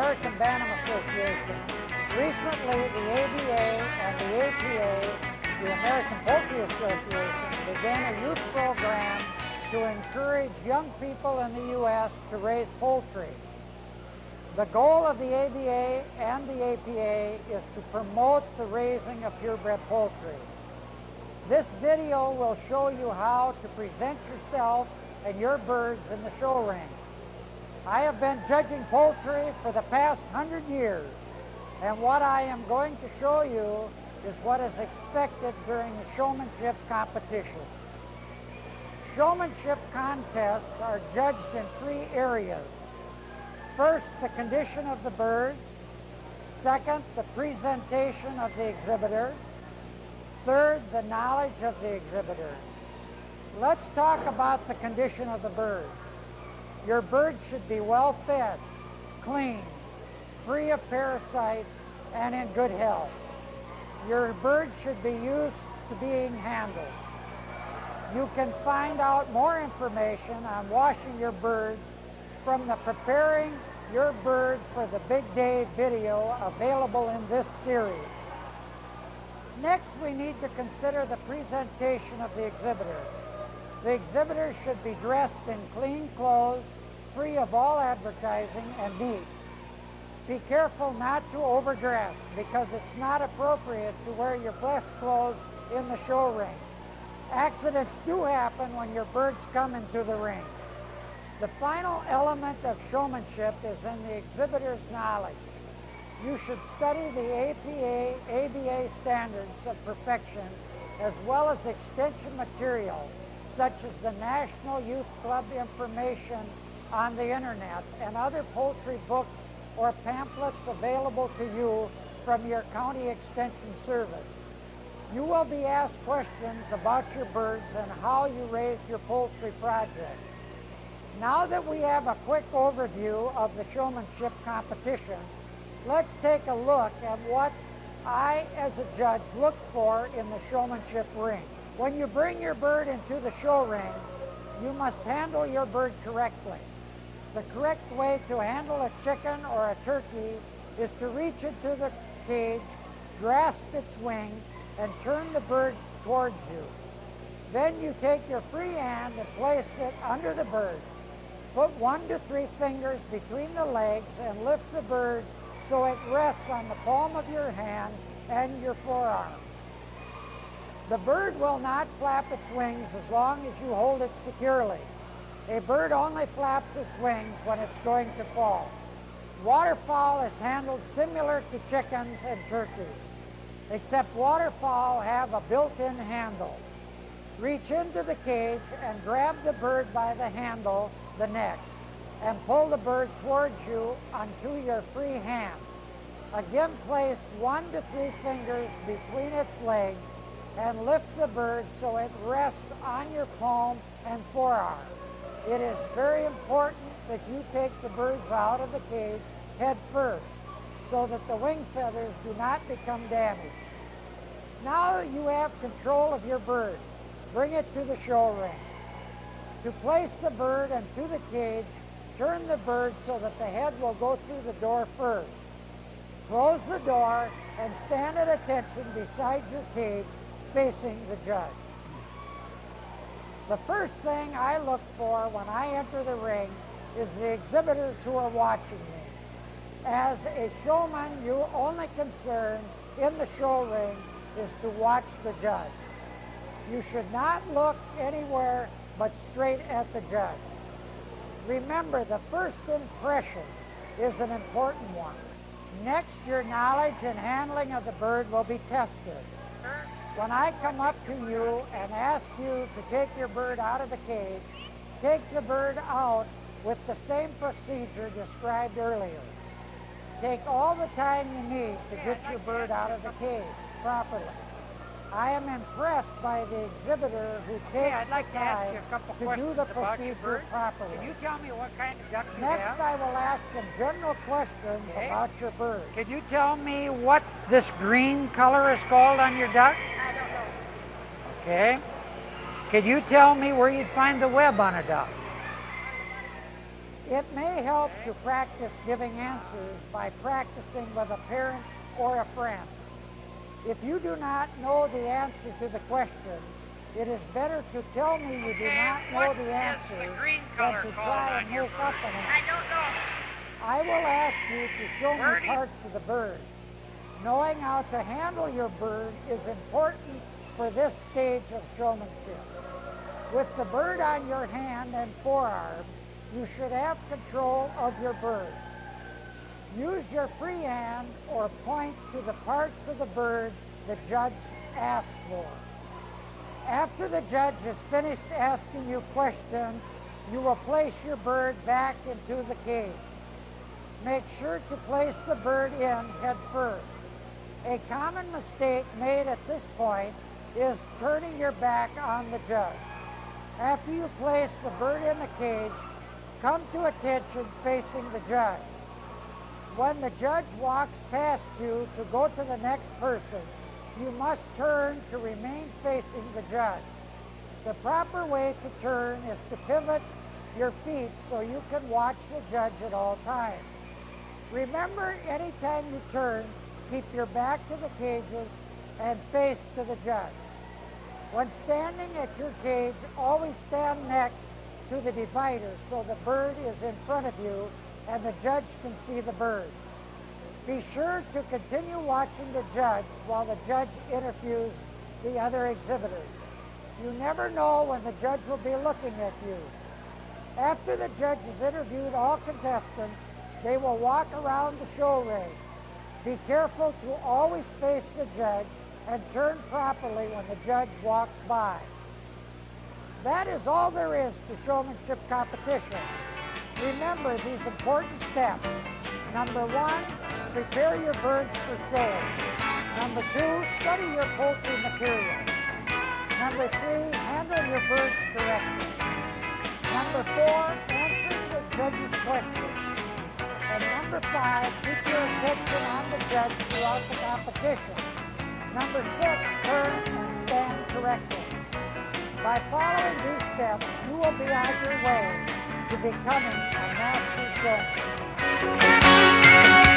American Bantam Association. Recently, the ABA and the APA, the American Poultry Association, began a youth program to encourage young people in the U.S. to raise poultry. The goal of the ABA and the APA is to promote the raising of purebred poultry. This video will show you how to present yourself and your birds in the show ring. I have been judging poultry for the past 100 years, and what I am going to show you is what is expected during the showmanship competition. Showmanship contests are judged in 3 areas. First, the condition of the bird. Second, the presentation of the exhibitor. Third, the knowledge of the exhibitor. Let's talk about the condition of the bird. Your bird should be well fed, clean, free of parasites, and in good health. Your bird should be used to being handled. You can find out more information on washing your birds from the Preparing Your Bird for the Big Day video available in this series. Next, we need to consider the presentation of the exhibitor. The exhibitor should be dressed in clean clothes, free of all advertising, and neat. Be careful not to overdress, because it's not appropriate to wear your best clothes in the show ring. Accidents do happen when your birds come into the ring. The final element of showmanship is in the exhibitor's knowledge. You should study the APA, ABA standards of perfection, as well as extension material, such as the National Youth Club information on the internet and other poultry books or pamphlets available to you from your county extension service. You will be asked questions about your birds and how you raised your poultry project. Now that we have a quick overview of the showmanship competition, let's take a look at what I, as a judge, look for in the showmanship ring. When you bring your bird into the show ring, you must handle your bird correctly. The correct way to handle a chicken or a turkey is to reach into the cage, grasp its wing, and turn the bird towards you. Then you take your free hand and place it under the bird. Put 1 to 3 fingers between the legs and lift the bird so it rests on the palm of your hand and your forearm. The bird will not flap its wings as long as you hold it securely. A bird only flaps its wings when it's going to fall. Waterfowl is handled similar to chickens and turkeys, except waterfowl have a built-in handle. Reach into the cage and grab the bird by the handle, the neck, and pull the bird towards you onto your free hand. Again, place 1 to 3 fingers between its legs and lift the bird so it rests on your palm and forearm. It is very important that you take the birds out of the cage head first so that the wing feathers do not become damaged. Now you have control of your bird. Bring it to the show ring. To place the bird into the cage, turn the bird so that the head will go through the door first. Close the door and stand at attention beside your cage facing the judge. The first thing I look for when I enter the ring is the exhibitors who are watching me. As a showman, your only concern in the show ring is to watch the judge. You should not look anywhere but straight at the judge. Remember, the first impression is an important one. Next, your knowledge and handling of the bird will be tested. When I come up to you and ask you to take your bird out of the cage, take the bird out with the same procedure described earlier. Take all the time you need to get your bird out of the cage properly. I am impressed by the exhibitor who takes the time to do the procedure properly. Can you tell me what kind of duck you Next, have? I will ask some general questions about your bird. Can you tell me what this green color is called on your duck? I don't know. Okay. Can you tell me where you'd find the web on a duck? It may help to practice giving answers by practicing with a parent or a friend. If you do not know the answer to the question, it is better to tell me you do not know the answer than to try and make up an answer. I don't know. I will ask you to show me parts of the bird. Knowing how to handle your bird is important for this stage of showmanship. With the bird on your hand and forearm, you should have control of your bird. Use your free hand or point to the parts of the bird the judge asked for. After the judge has finished asking you questions, you will place your bird back into the cage. Make sure to place the bird in head first. A common mistake made at this point is turning your back on the judge. After you place the bird in the cage, come to attention facing the judge. When the judge walks past you to go to the next person, you must turn to remain facing the judge. The proper way to turn is to pivot your feet so you can watch the judge at all times. Remember, anytime you turn, keep your back to the cages and face to the judge. When standing at your cage, always stand next to the divider so the bird is in front of you and the judge can see the bird. Be sure to continue watching the judge while the judge interviews the other exhibitors. You never know when the judge will be looking at you. After the judge has interviewed all contestants, they will walk around the show ring. Be careful to always face the judge and turn properly when the judge walks by. That is all there is to showmanship competition. Remember these important steps. Number 1, prepare your birds for showing. Number 2, study your poultry material. Number 3, handle your birds correctly. Number 4, answer the judge's questions. And number 5, keep your attention on the judge throughout the competition. Number 6, turn and stand correctly. By following these steps, you will be on your way to becoming a master showman.